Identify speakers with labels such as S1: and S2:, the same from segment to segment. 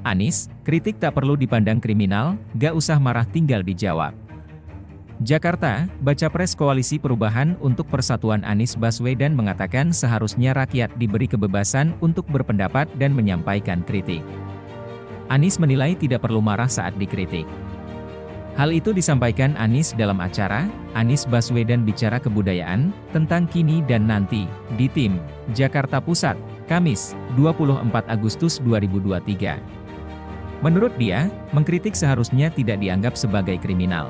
S1: Anies, kritik tak perlu dipandang kriminal, gak usah marah tinggal dijawab. Jakarta, Baca Pres Koalisi Perubahan untuk Persatuan Anies Baswedan mengatakan seharusnya rakyat diberi kebebasan untuk berpendapat dan menyampaikan kritik. Anies menilai tidak perlu marah saat dikritik. Hal itu disampaikan Anies dalam acara Anies Baswedan Bicara Kebudayaan tentang Kini dan Nanti di Tim, Jakarta Pusat, Kamis, 24 Agustus 2023. Menurut dia, mengkritik seharusnya tidak dianggap sebagai kriminal.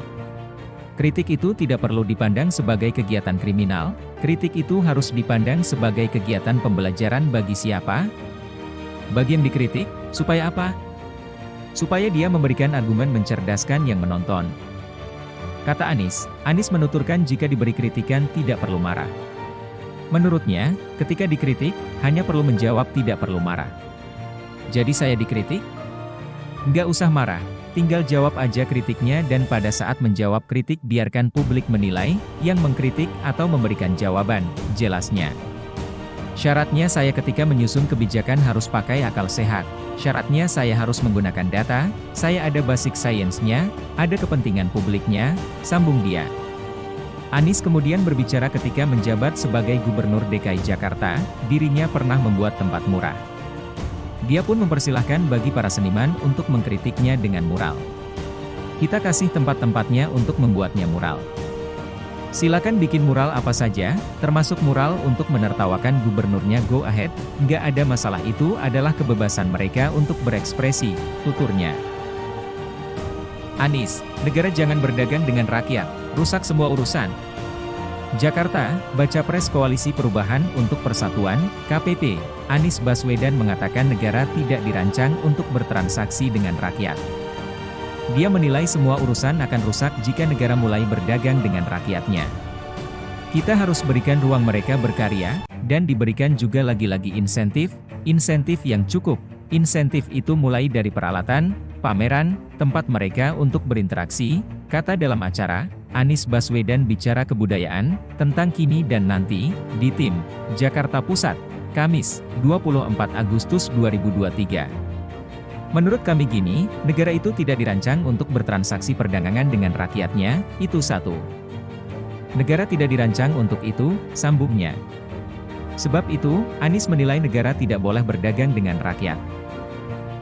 S1: Kritik itu tidak perlu dipandang sebagai kegiatan kriminal, kritik itu harus dipandang sebagai kegiatan pembelajaran bagi siapa? Bagi yang dikritik, supaya apa? Supaya dia memberikan argumen mencerdaskan yang menonton. Kata Anies menuturkan jika diberi kritikan tidak perlu marah. Menurutnya, ketika dikritik, hanya perlu menjawab tidak perlu marah. Jadi saya dikritik? Nggak usah marah, tinggal jawab aja kritiknya dan pada saat menjawab kritik biarkan publik menilai, yang mengkritik atau memberikan jawaban, jelasnya. Syaratnya saya ketika menyusun kebijakan harus pakai akal sehat. Syaratnya saya harus menggunakan data, saya ada basic science-nya, ada kepentingan publiknya, sambung dia. Anies kemudian berbicara ketika menjabat sebagai Gubernur DKI Jakarta, dirinya pernah membuat tempat murah. Dia pun mempersilahkan bagi para seniman untuk mengkritiknya dengan mural. Kita kasih tempat-tempatnya untuk membuatnya mural. Silakan bikin mural apa saja, termasuk mural untuk menertawakan gubernurnya, go ahead, nggak ada masalah, itu adalah kebebasan mereka untuk berekspresi, tuturnya. Anies, negara jangan berdagang dengan rakyat, rusak semua urusan. Jakarta, Baca Pres Koalisi Perubahan untuk Persatuan, KPP, Anies Baswedan mengatakan negara tidak dirancang untuk bertransaksi dengan rakyat. Dia menilai semua urusan akan rusak jika negara mulai berdagang dengan rakyatnya. Kita harus berikan ruang mereka berkarya, dan diberikan juga lagi-lagi insentif yang cukup. Insentif itu mulai dari peralatan, pameran, tempat mereka untuk berinteraksi, kata dalam acara Anies Baswedan Bicara Kebudayaan tentang Kini dan Nanti di Tim, Jakarta Pusat, Kamis, 24 Agustus 2023. Menurut kami gini, negara itu tidak dirancang untuk bertransaksi perdagangan dengan rakyatnya, itu satu. Negara tidak dirancang untuk itu, sambungnya. Sebab itu, Anies menilai negara tidak boleh berdagang dengan rakyat.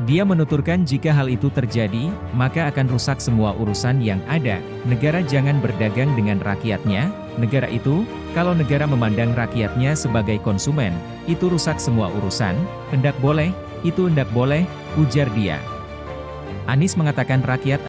S1: Dia menuturkan jika hal itu terjadi, maka akan rusak semua urusan yang ada. Negara jangan berdagang dengan rakyatnya, negara itu, kalau negara memandang rakyatnya sebagai konsumen, itu rusak semua urusan, hendak boleh, itu hendak boleh, ujar dia. Anies mengatakan rakyat